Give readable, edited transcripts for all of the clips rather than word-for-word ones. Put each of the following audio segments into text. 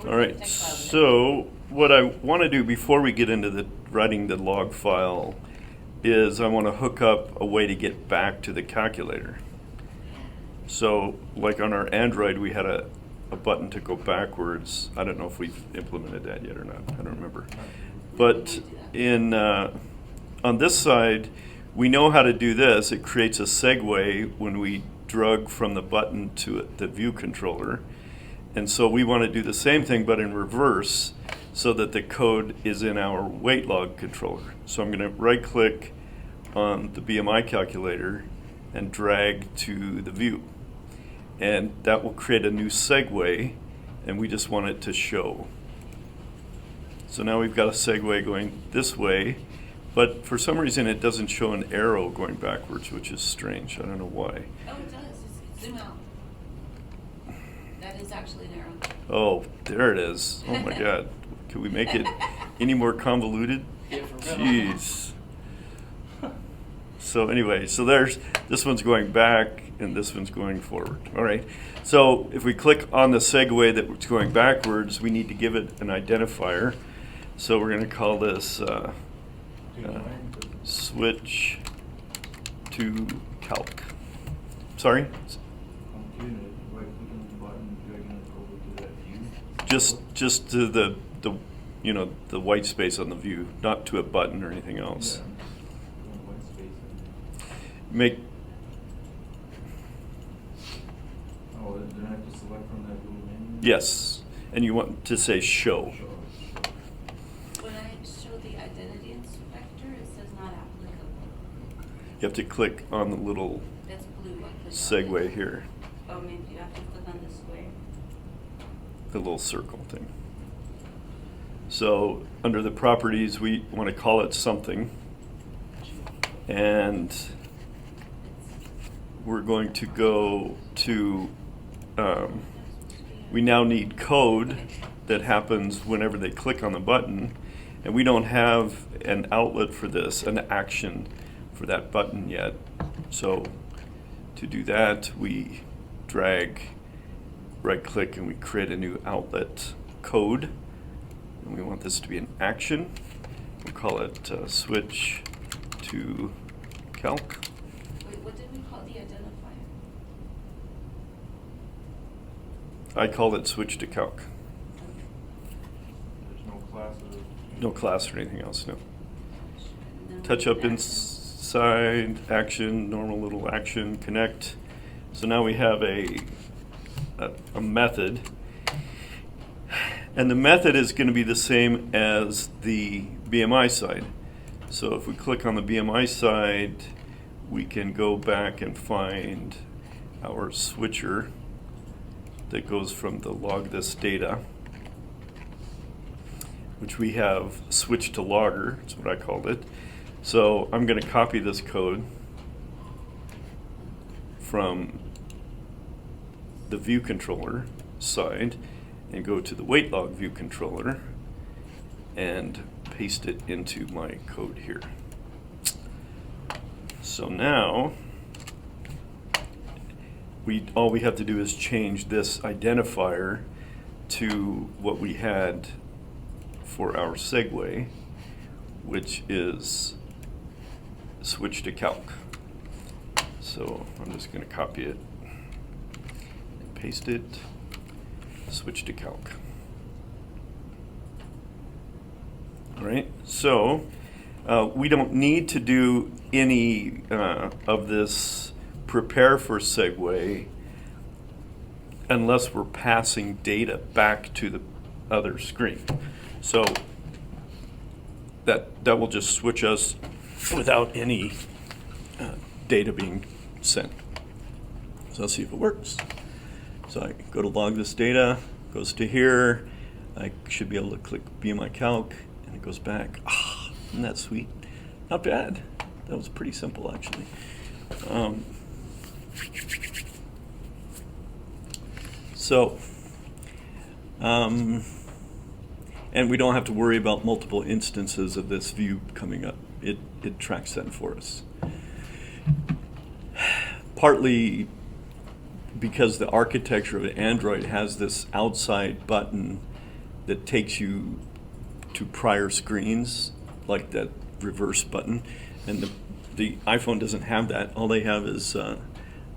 All right, so what I want to do before we get into the writing the log file is I want to hook up a way to get back to the calculator. So like on our Android, we had a button to go backwards. I don't know if we've implemented that yet or not. I don't remember. But in on this side, we know how to do this. It creates a segue when we drag from the button to the view controller. And so we want to do the same thing but in reverse so that the code is in our weight log controller. So I'm going to right click on the BMI calculator and drag to the view. And that will create a new segue, and we just want it to show. So now we've got a segue going this way, but for some reason it doesn't show an arrow going backwards, which is strange. I don't know why. Oh, it does. It's zoom out. That is actually an arrow. Oh, there it is. Oh my God. Can we make it any more convoluted? Jeez. So anyway, so there's, this one's going back and this one's going forward. All right. So if we click on the segue that's going backwards, we need to give it an identifier. So we're going to call this switch to calc. Sorry? Just to the you know, the white space on the view, not to a button or anything else. Yeah. Make Oh, then I have to select from that little menu? yes, and you want to say show. When I show the identity inspector, it says not applicable. You have to click on the little That's blue. I click on segue it. here, Oh, maybe you have to click on the square. the little circle thing. So under the properties, we want to call it something, and we're going to go to, we now need code that happens whenever they click on the button, and we don't have an outlet for this, an action for that button yet. So to do that, we drag, right click, and we create a new outlet code. And we want this to be an action. We'll call it switch to calc. Wait, what did we call the identifier? I called it switch to calc. There's no classes? No class or anything else, no. And then Touch we up do action. inside, action, normal little action, connect. So now we have a method. And the method is going to be the same as the BMI side. So if we click on the BMI side, we can go back and find our switcher that goes from the log this data, which we have switched to logger, that's what I called it. So I'm going to copy this code from the view controller side and go to the weight log view controller and paste it into my code here. So now all we have to do is change this identifier to what we had for our segue, which is switch to calc. So I'm just going to copy it and paste it, switch to calc. All right, so we don't need to do any of this prepare for segue unless we're passing data back to the other screen. So that will just switch us without any data being sent. So let's see if it works. So I go to log this data, goes to here. I should be able to click BMI calc, and it goes back. Ah, isn't that sweet? Not bad. That was pretty simple, actually. And we don't have to worry about multiple instances of this view coming up. It tracks that for us. Partly because the architecture of Android has this outside button that takes you to prior screens, like that reverse button. And the iPhone doesn't have that. All they have is a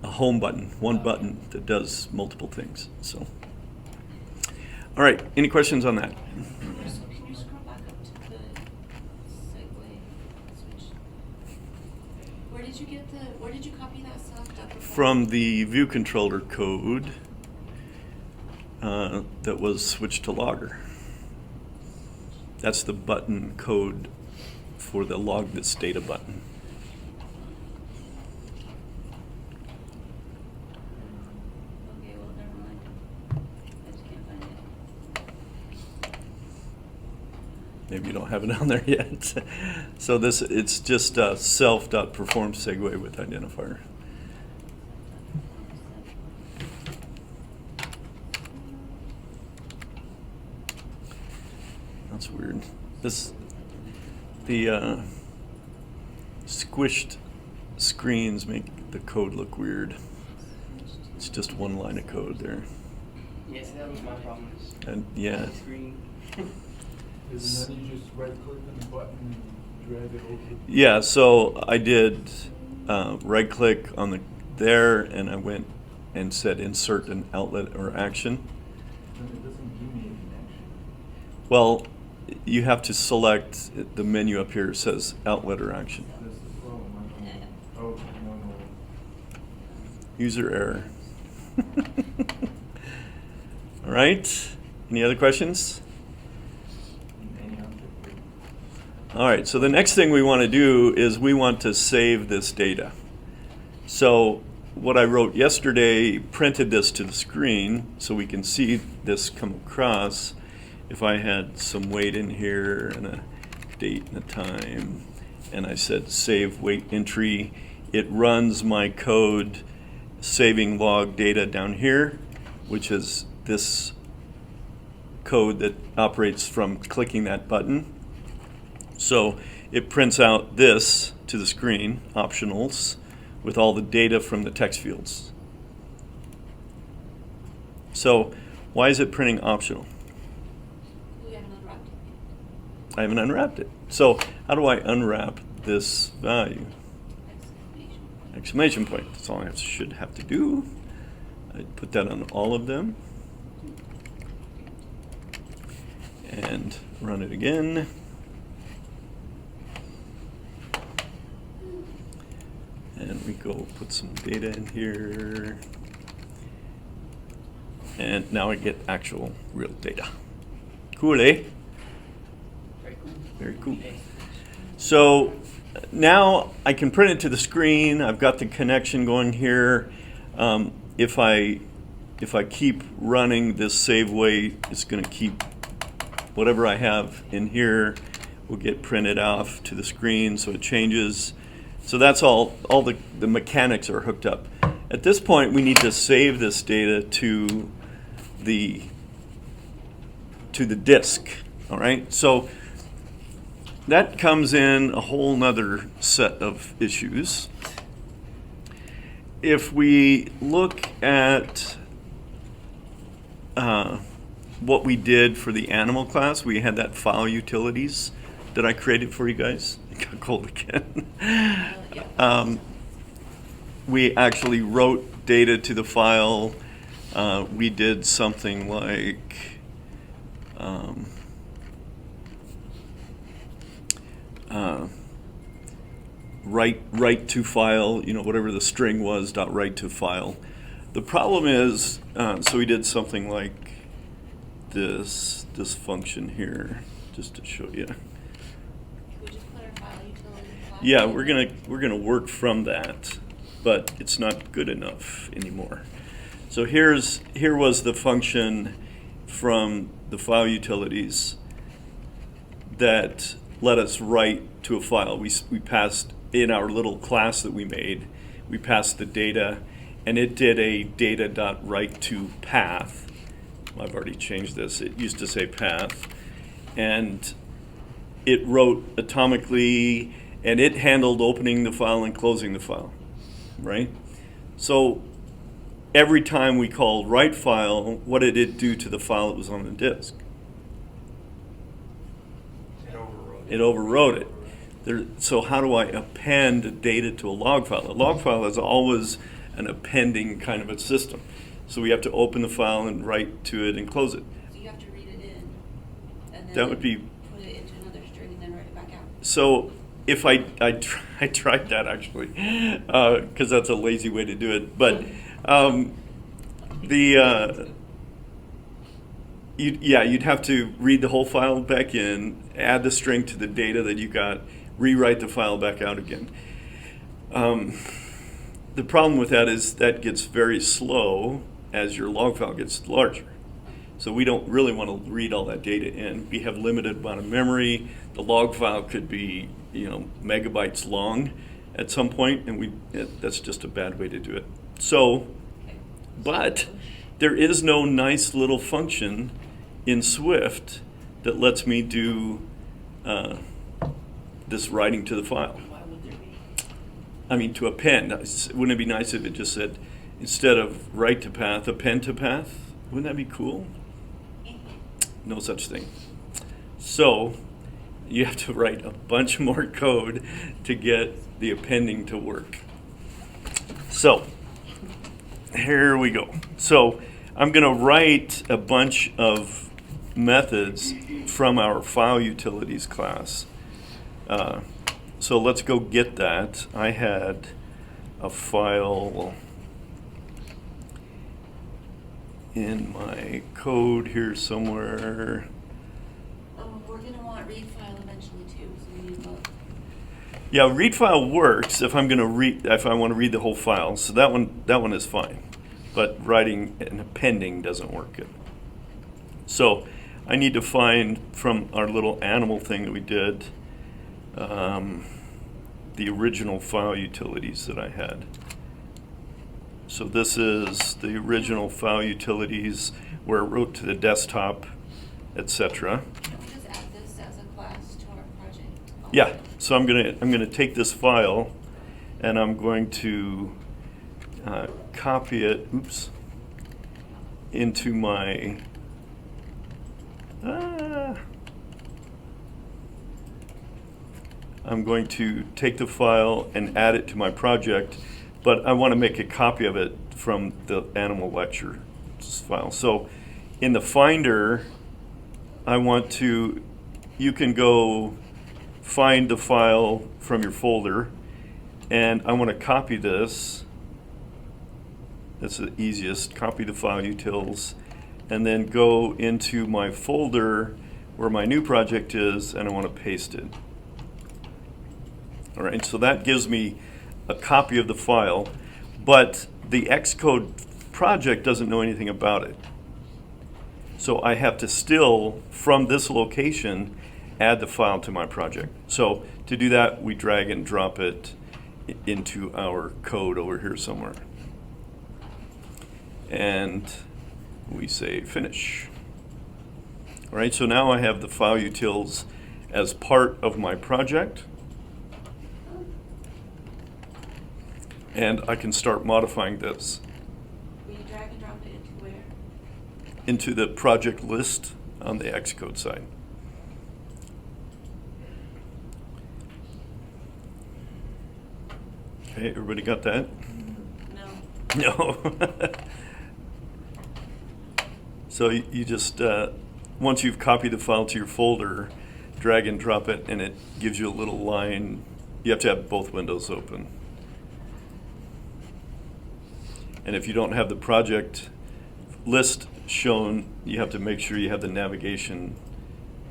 home button, one button that does multiple things. So, all right, any questions on that? Can you scroll back up to the segue switch? Where did you copy that stuff? From the view controller code that was switched to logger. That's the button code for the log this data button. Okay, well, never mind. I just can't find it. Maybe you don't have it on there yet. So it's just self.perform segue with identifier. That's weird. The squished screens make the code look weird. It's just one line of code there. Yes, that was my problem. And yeah. Screen. Isn't that you just right click on the button and drag it over? Yeah, so I did right click on there, and I went and said insert an outlet or action. And it doesn't give me any action. Well, you have to select the menu up here. It says outlet or action. That's the problem. I don't know. Oh, no. User error. All right. Any other questions? Any object. All right. So the next thing we want to do is we want to save this data. So what I wrote yesterday printed this to the screen so we can see this come across. If I had some weight in here and a date and a time, and I said save weight entry, it runs my code saving log data down here, which is this code that operates from clicking that button. So it prints out this to the screen, optionals, with all the data from the text fields. So why is it printing optional? We haven't unwrapped it. I haven't unwrapped it. So how do I unwrap this value? Exclamation point. That's all I should have to do. I put that on all of them. And run it again. And we go put some data in here. And now I get actual real data. Cool, eh? Very cool. Very cool. Okay. So now I can print it to the screen. I've got the connection going here. If I keep running this save weight, it's going to keep whatever I have in here will get printed off to the screen, so it changes. So that's all the mechanics are hooked up. At this point, we need to save this data to the disk. All right. So that comes in a whole nother set of issues. If we look at what we did for the animal class, we had that file utilities that I created for you guys. It got cold again. We actually wrote data to the file. We did something like write to file, whatever the string was, .write to file. The problem is, so we did something like this function here, just to show you. Can we just put our file utility class? Yeah, we're gonna work from that, but it's not good enough anymore. So here was the function from the file utilities that let us write to a file. We passed in our little class that we made, we passed the data, and it did a data.write to path. I've already changed this. It used to say path, and it wrote atomically, and it handled opening the file and closing the file, right? So every time we called write file, what did it do to the file that was on the disk? It overrode it. So how do I append data to a log file? A log file is always an appending kind of a system. So we have to open the file and write to it and close it. So you have to read it in, and then That would be. put it into another string and then write it back out. So if I tried that actually, because that's a lazy way to do it. But you'd have to read the whole file back in, add the string to the data that you got, rewrite the file back out again. The problem with that is that gets very slow as your log file gets larger. So we don't really want to read all that data in. We have limited amount of memory. The log file could be, megabytes long at some point, and that's just a bad way to do it. So, but there is no nice little function in Swift that lets me do this writing to the file. Why would there be? I mean, to append. Wouldn't it be nice if it just said, instead of write to path, append to path? Wouldn't that be cool? No such thing. So you have to write a bunch more code to get the appending to work. So here we go. So I'm going to write a bunch of methods from our file utilities class. So let's go get that. I had a file in my code here somewhere. We're going to want read file eventually too, so we need both. Yeah, read file works if I want to read the whole file. So that one is fine. But writing and appending doesn't work good. So I need to find from our little animal thing that we did the original file utilities that I had. So this is the original file utilities where it wrote to the desktop, etc. Can we just add this as a class to our project? Yeah. So I'm gonna take this file, and I'm going to copy it. Oops. Into my. I'm going to take the file and add it to my project, but I want to make a copy of it from the animal lecture file. So in the Finder, you can go find the file from your folder, and I want to copy this. That's the easiest. Copy the file utils, and then go into my folder where my new project is, and I want to paste it. All right, so that gives me a copy of the file, but the Xcode project doesn't know anything about it. So I have to still, from this location, add the file to my project. So to do that, we drag and drop it into our code over here somewhere. And we say finish. All right, so now I have the file utils as part of my project. And I can start modifying this. Will you drag and drop it into where? Into the project list on the Xcode side. Okay, everybody got that? No. No. So you just, once you've copied the file to your folder, drag and drop it, and it gives you a little line. You have to have both windows open. And if you don't have the project list shown, you have to make sure you have the navigation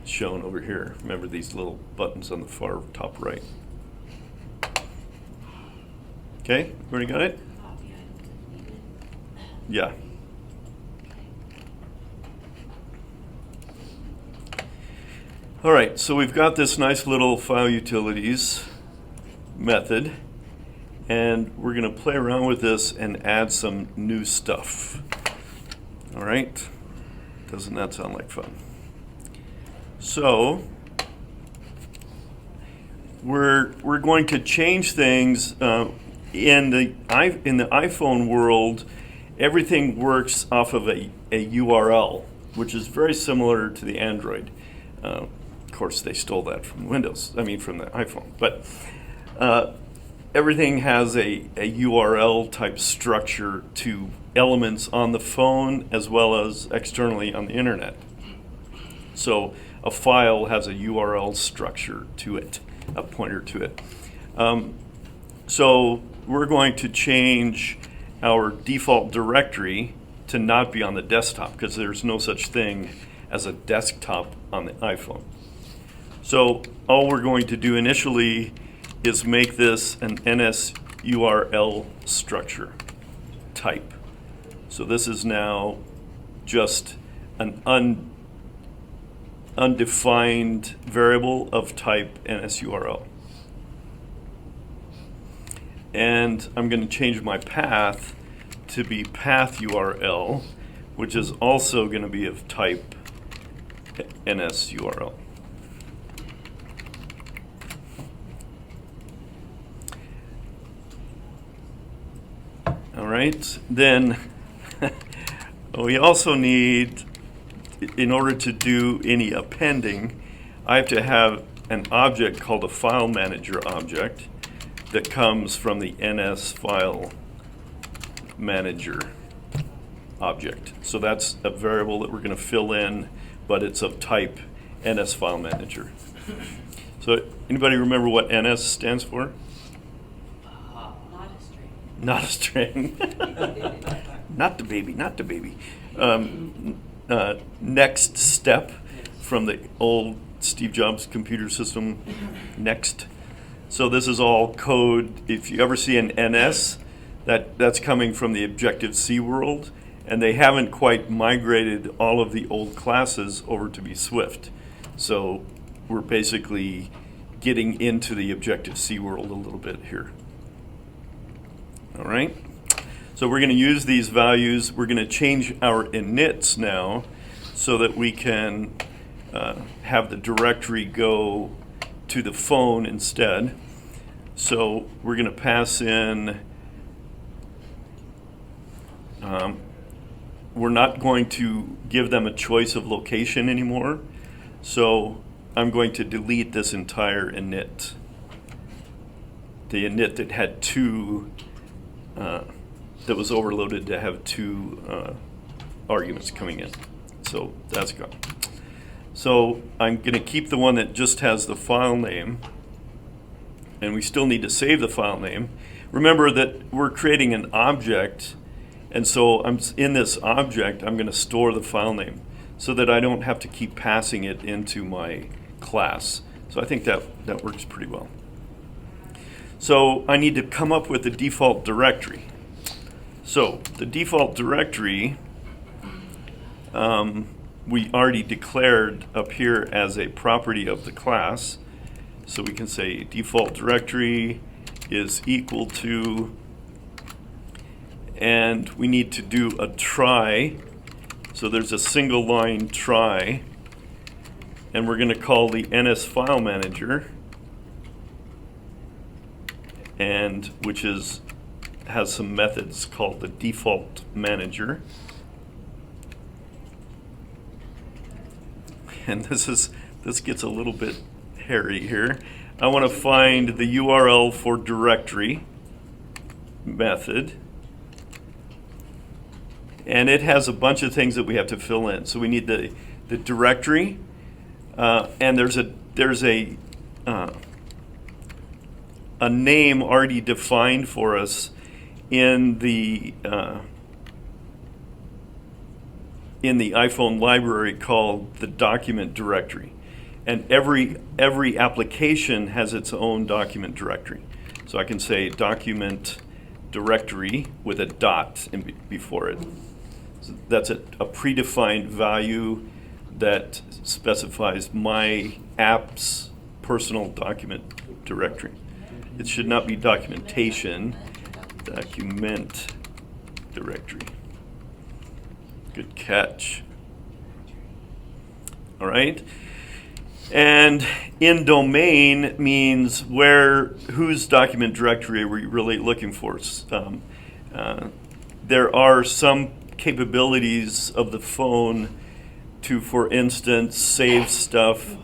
shown over here. Remember these little buttons on the far top right. Okay, everybody got it? Copy items if needed. Yeah. All right, so we've got this nice little file utilities method, and we're going to play around with this and add some new stuff. All right, doesn't that sound like fun? So we're going to change things in the iPhone world. Everything works off of a URL, which is very similar to the Android. course, they stole that from Windows, from the iPhone. But everything has a URL type structure to elements on the phone as well as externally on the internet. So a file has a URL structure to it, a pointer to it. So we're going to change our default directory to not be on the desktop because there's no such thing as a desktop on the iPhone. So all we're going to do initially is make this an NSURL structure type. So this is now just an undefined variable of type NSURL. And I'm going to change my path to be path URL, which is also going to be of type NSURL. All right, then we also need, in order to do any appending, I have to have an object called a file manager object that comes from the NS file manager object. So that's a variable that we're going to fill in, but it's of type NS file manager. So anybody remember what NS stands for? Not a string. Not a string. Not the baby, not the baby. Next step from the old Steve Jobs computer system, next. So this is all code. If you ever see an NS, that's coming from the Objective-C world, and they haven't quite migrated all of the old classes over to be Swift. So we're basically getting into the Objective-C world a little bit here. All right. So we're going to use these values. We're going to change our inits now so that we can have the directory go to the phone instead. So we're going to pass in, we're not going to give them a choice of location anymore. So I'm going to delete this entire init. The init that had two, that was overloaded to have two arguments coming in. So that's gone. So I'm going to keep the one that just has the file name, and we still need to save the file name. Remember that we're creating an object, and so in this object, I'm going to store the file name so that I don't have to keep passing it into my class. So I think that works pretty well. So I need to come up with the default directory. So the default directory, we already declared up here as a property of the class. So we can say default directory is equal to, and we need to do a try. So there's a single line try, and we're going to call the NS file manager, and which has some methods called the default manager. And this gets a little bit hairy here. I want to find the URL for directory method. And it has a bunch of things that we have to fill in. So we need the directory, and there's a name already defined for us in the iPhone library called the document directory. And every application has its own document directory. So I can say document directory with a dot before it. So that's a predefined value that specifies my app's personal document directory. It should not be documentation, document directory. Good catch. All right. And in domain means whose document directory are we really looking for? There are some capabilities of the phone to, for instance, save stuff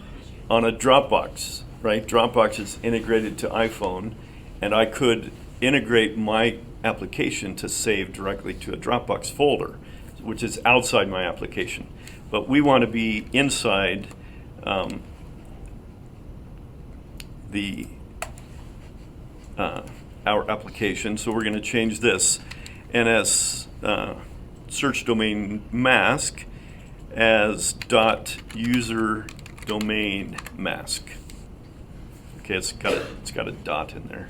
on a Dropbox, right? Dropbox is integrated to iPhone, and I could integrate my application to save directly to a Dropbox folder, which is outside my application. But we want to be inside our application, so we're going to change this, and as search domain mask as .user domain mask. Okay, it's got a dot in there.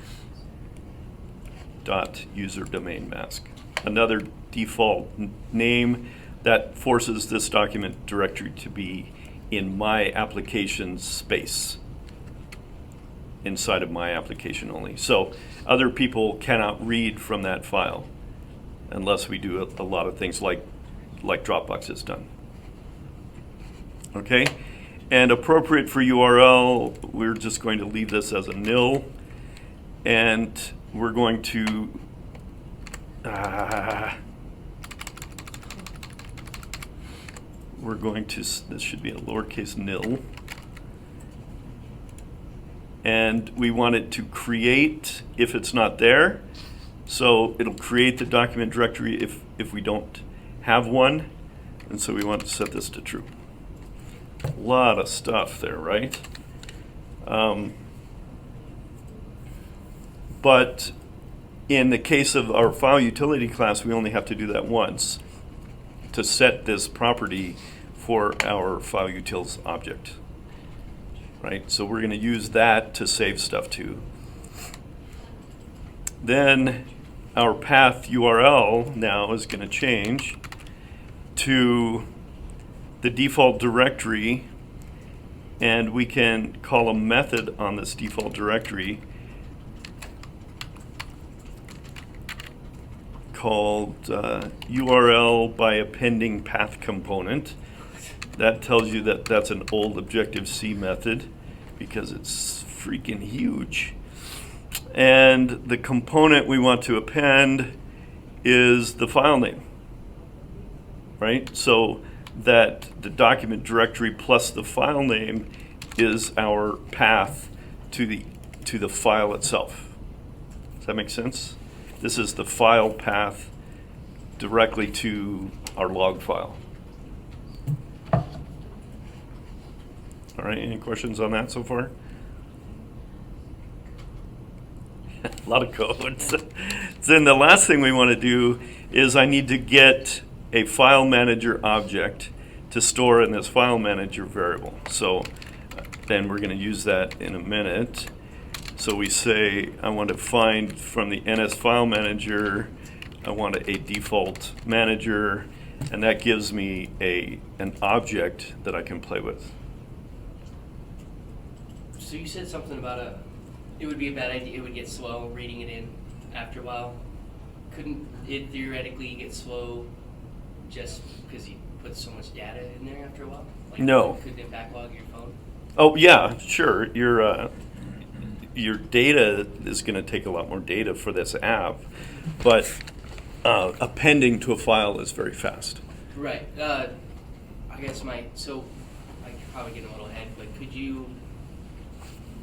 .user domain mask. Another default name that forces this document directory to be in my application space, inside of my application only. So other people cannot read from that file unless we do a lot of things like Dropbox has done. Okay, and appropriate for URL, we're just going to leave this as a nil, and we're going to this should be a lowercase nil, and we want it to create if it's not there. So it'll create the document directory if we don't have one, and so we want to set this to true. A lot of stuff there, right? But in the case of our file utility class, we only have to do that once to set this property for our file utils object, right? So we're going to use that to save stuff to. Then our path URL now is going to change to the default directory, and we can call a method on this default directory called URL by appending path component. That tells you that that's an old Objective-C method because it's freaking huge. And the component we want to append is the file name, right? So that the document directory plus the file name is our path to the file itself. Does that make sense? This is the file path directly to our log file. All right, any questions on that so far? A lot of code. Then the last thing we want to do is I need to get a file manager object to store in this file manager variable. So then we're going to use that in a minute. So we say I want to find from the NS file manager, I want a default manager, and that gives me an object that I can play with. So you said something about it would be a bad idea, it would get slow reading it in after a while. Couldn't it theoretically get slow just because you put so much data in there after a while? Like, no. Couldn't it backlog your phone? Oh yeah, sure. Your data is going to take a lot more data for this app, but appending to a file is very fast. Right. I guess I could probably get a little ahead, but could you,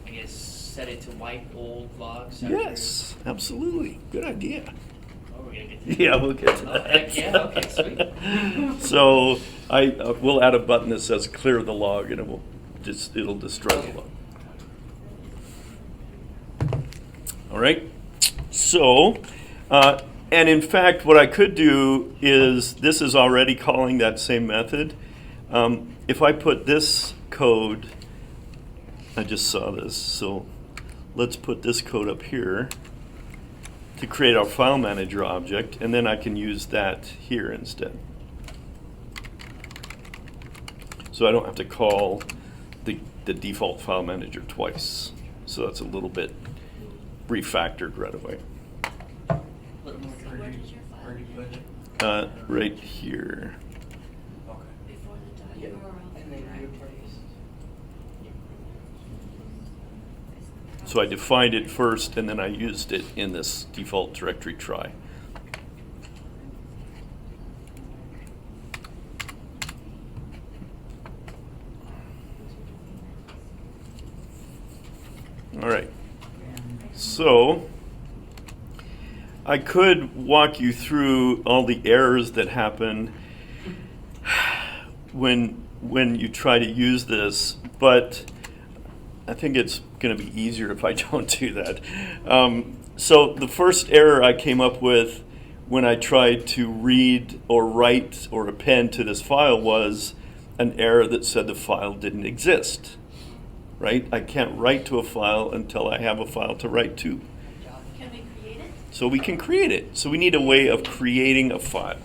I guess, set it to wipe old logs? Yes, absolutely. Good idea. Oh, we're going to get to that. Yeah, we'll get to Oh, that. heck yeah, okay, sweet. So we'll add a button that says clear the log, and it'll destroy the log. All right. So, and in fact, what I could do is this is already calling that same method. If I put this code, I just saw this, so let's put this code up here to create our file manager object, and then I can use that here instead. So I don't have to call the default file manager twice. So that's a little bit refactored right away. So where did your file Where do you put it? Right here. Okay. before the Yep. URL? And then right? replace. So I defined it first, and then I used it in this default directory try. All right. So I could walk you through all the errors that happen when you try to use this, but I think it's going to be easier if I don't do that. So the first error I came up with when I tried to read or write or append to this file was an error that said the file didn't exist. Right? I can't write to a file until I have a file to write to. Can we create it? So we can create it. So we need a way of creating a file.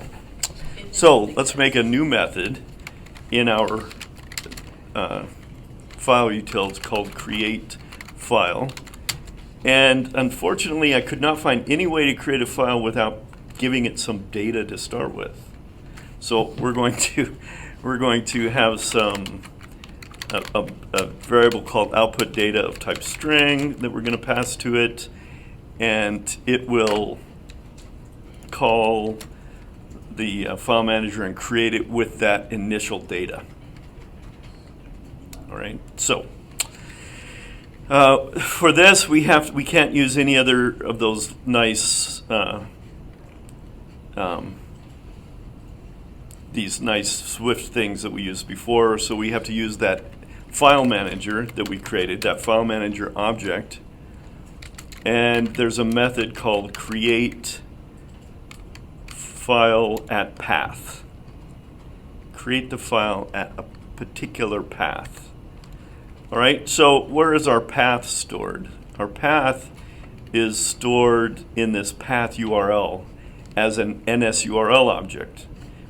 So let's make a new method in our file utils called create file. And unfortunately, I could not find any way to create a file without giving it some data to start with. So we're going to have some a variable called output data of type string that we're going to pass to it, and it will call the file manager and create it with that initial data. All right. So for this, we can't use any other of those nice these nice Swift things that we used before. So we have to use that file manager that we created, that file manager object. And there's a method called create file at path. Create the file at a particular path. All right, so where is our path stored? Our path is stored in this path URL as an NSURL object,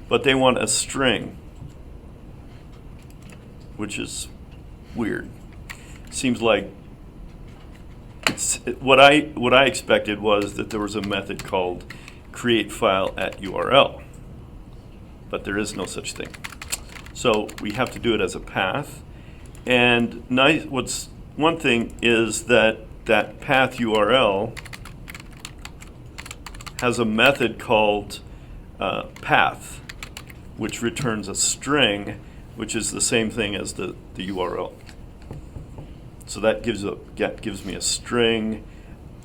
but they want a string, which is weird. Seems like what I expected was that there was a method called create file at URL, but there is no such thing. So we have to do it as a path. And one thing is that path URL has a method called path, which returns a string, which is the same thing as the URL. So that gives me a string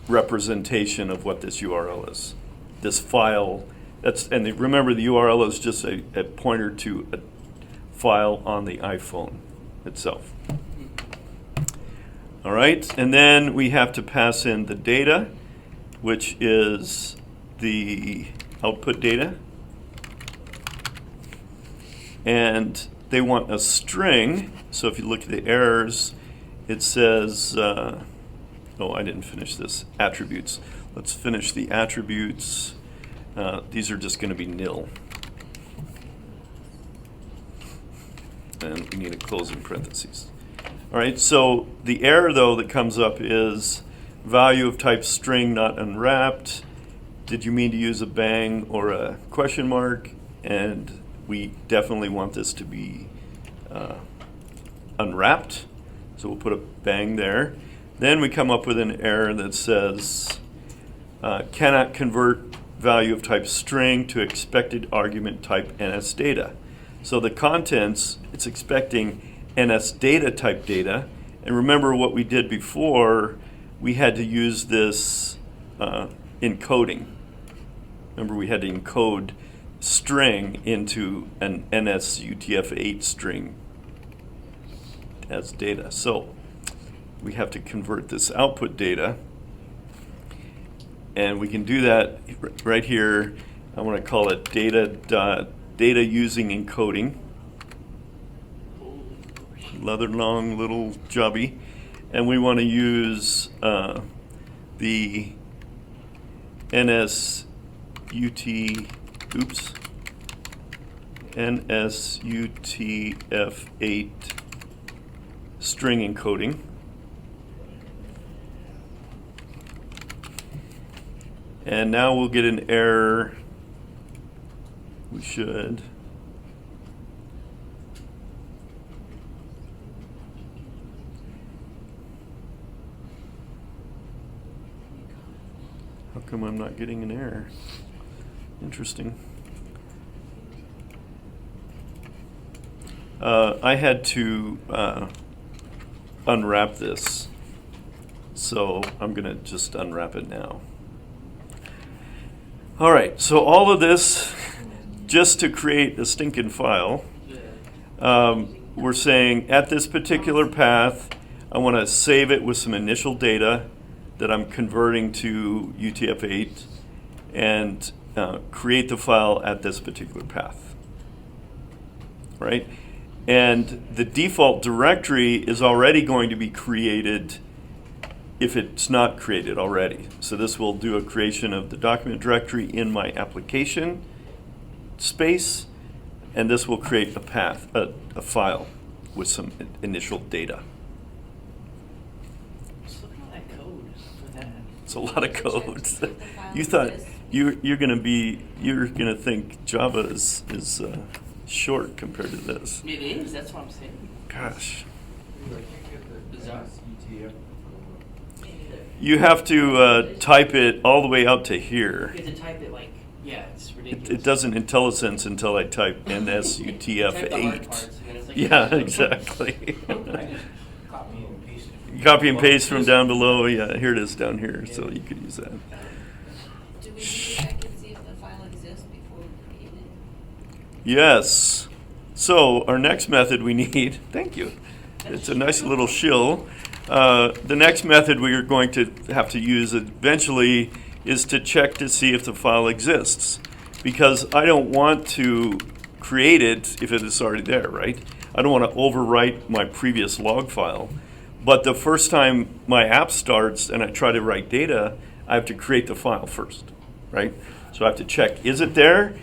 representation of what this URL is. This file, remember the URL is just a pointer to a file on the iPhone itself. All right, and then we have to pass in the data, which is the output data. And they want a string, so if you look at the errors, it says, oh, I didn't finish this, attributes. Let's finish the attributes. These are just going to be nil. And we need a closing parentheses. All right, so the error, though, that comes up is value of type string not unwrapped. Did you mean to use a bang or a question mark? And we definitely want this to be unwrapped. So we'll put a bang there. Then we come up with an error that says cannot convert value of type string to expected argument type NS data. So the contents, it's expecting NS data type data. And remember what we did before, we had to use this encoding. Remember we had to encode string into an NS UTF-8 string as data. So we have to convert this output data, and we can do that right here. I want to call it data using encoding. Another long little jobby, and we want to use the NSUTF-8 string encoding. And now we'll get an error. We should. How come I'm not getting an error? Interesting. I had to unwrap this. So I'm going to just unwrap it now. All right, so all of this just to create a stinking file. We're saying at this particular path, I want to save it with some initial data that I'm converting to UTF-8 and create the file at this particular path, right? And the default directory is already going to be created if it's not created already. So this will do a creation of the document directory in my application space, and this will create a path, a file with some initial data. Just look at all that code for that. It's a lot of code. Check the file You thought exists. you're gonna think Java is short compared to this. It is, that's what I'm saying. Gosh, I can't get the Bizarre. ETF. you have to type it all the way out to here. You have to type it like, yeah, it's ridiculous. It doesn't IntelliSense until I type Type the hard NSUTF-8. parts, and then it's like- Yeah, exactly. I just copy and paste it. Copy and paste from down below. Yeah, here it is down here, so you could use that. Do we need to check and see if the file exists before we create it? Yes. So our next method we need, thank you. It's a nice little shill. The next method we are going to have to use eventually is to check to see if the file exists. Because I don't want to create it if it is already there, right? I don't want to overwrite my previous log file. But the first time my app starts and I try to write data, I have to create the file first, right? So I have to check, is it there?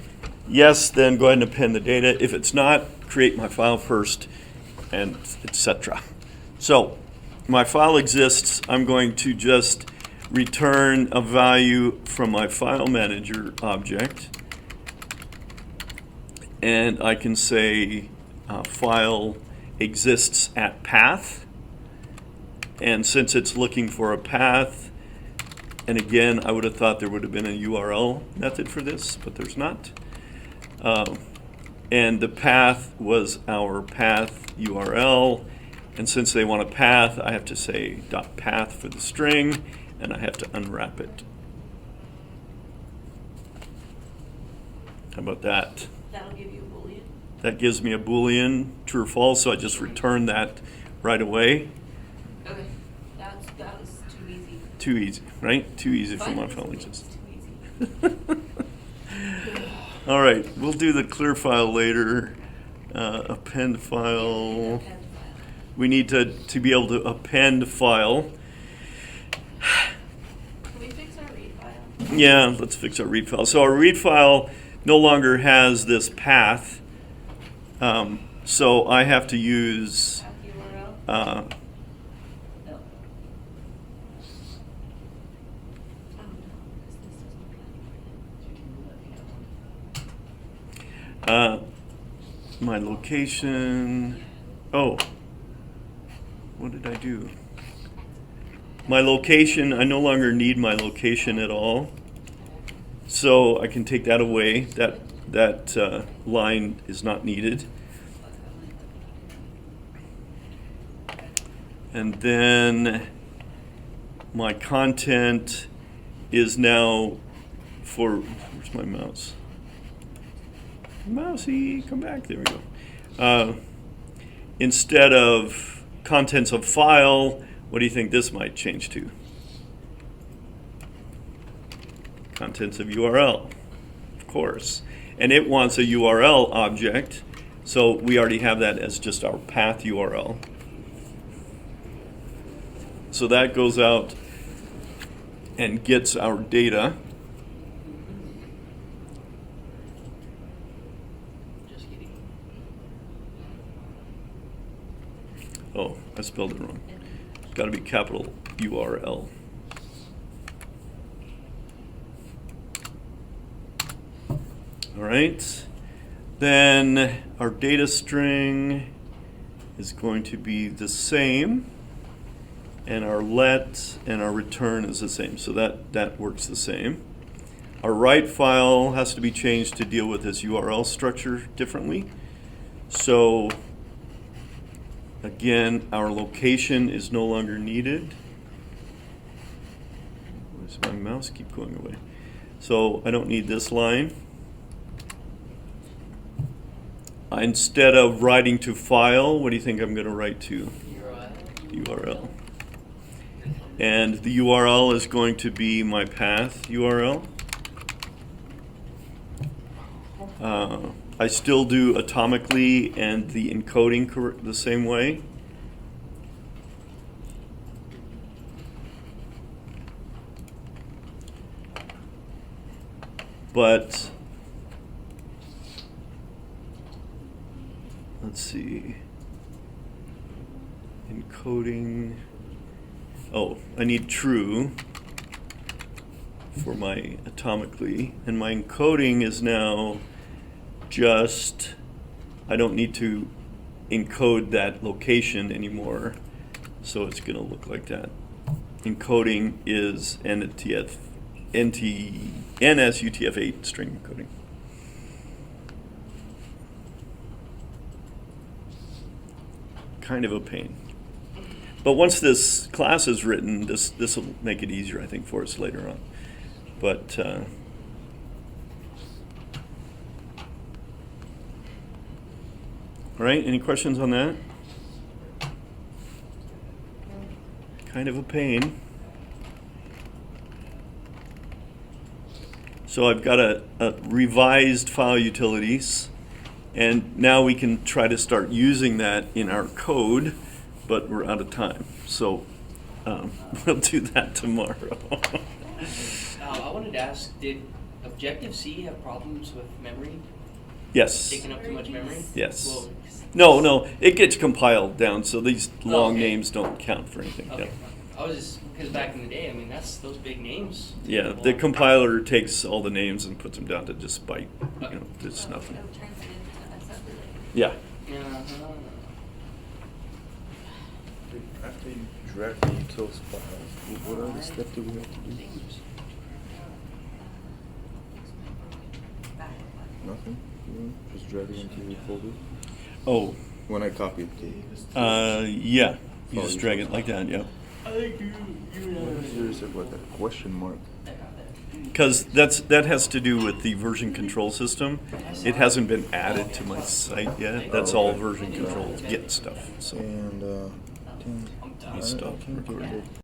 Yes, then go ahead and append the data. If it's not, create my file first, and etc. So my file exists. I'm going to just return a value from my file manager object. And I can say file exists at path. And since it's looking for a path, and again, I would have thought there would have been a URL method for this, but there's not. And the path was our path URL. And since they want a path, I have to say .path for the string, and I have to unwrap it. How about that? That'll give you a Boolean. That gives me a Boolean, true or false, so I just return that right away. Okay, that was too easy. Too easy, right? Too easy for my Finding file this exists. was too easy. All right, we'll do the clear file later. Append file. Append file. We need to be able to append file. Can we fix our read file? Yeah, let's fix our read file. So our read file no longer has this path. So I have to use Path URL? uh, No. Oh no, because this doesn't plan. my location. Oh, what did I do? My location, I no longer need my location at all. So I can take that away. That line is not needed. And then my content is now for, where's my mouse? Mousy, come back, there we go. Instead of contents of file, what do you think this might change to? Contents of URL, of course. And it wants a URL object, so we already have that as just our path URL. So that goes out and gets our data. Just kidding. Oh, I spelled it wrong. It's got to be capital URL. All right. Then our data string is going to be the same, and our let and our return is the same. So that works the same. Our write file has to be changed to deal with this URL structure differently. So again, our location is no longer needed. Does my mouse keep going away? So I don't need this line. Instead of writing to file, what do you think I'm going to write to? URL. And the URL is going to be my path URL. I still do atomically and the encoding the same way. But let's see. Encoding. Oh, I need true for my atomically, and my encoding is now just, I don't need to encode that location anymore, so it's going to look like that. Encoding is NSUTF-8 string encoding. Kind of a pain. But once this class is written, this will make it easier, I think, for us later on. But all right, any questions on that? Kind of a pain. So I've got a revised file utilities, and now we can try to start using that in our code, but we're out of time. So we'll do that tomorrow. I wanted to ask, did Objective-C have problems with memory? Yes. Taking up too much memory? Yes. Well, No, it gets compiled down, so these long okay. names don't count for anything. Okay. Yeah. I was just, because back in the day, I mean, that's those big names. Yeah, the compiler takes all the names and puts them down to just byte. Okay. There's So nothing. it turns it into assembly language. Yeah. After you drag the utils files, what other steps do we have to do? Nothing? Just drag it into your folder? Oh, When I copy it, yeah. You Oh, just you drag just- it like that, yeah. there's a what, a question mark. Because that has to do with the version control system. It hasn't been added to my site yet. That's all version control Git stuff. So And, let me stop recording.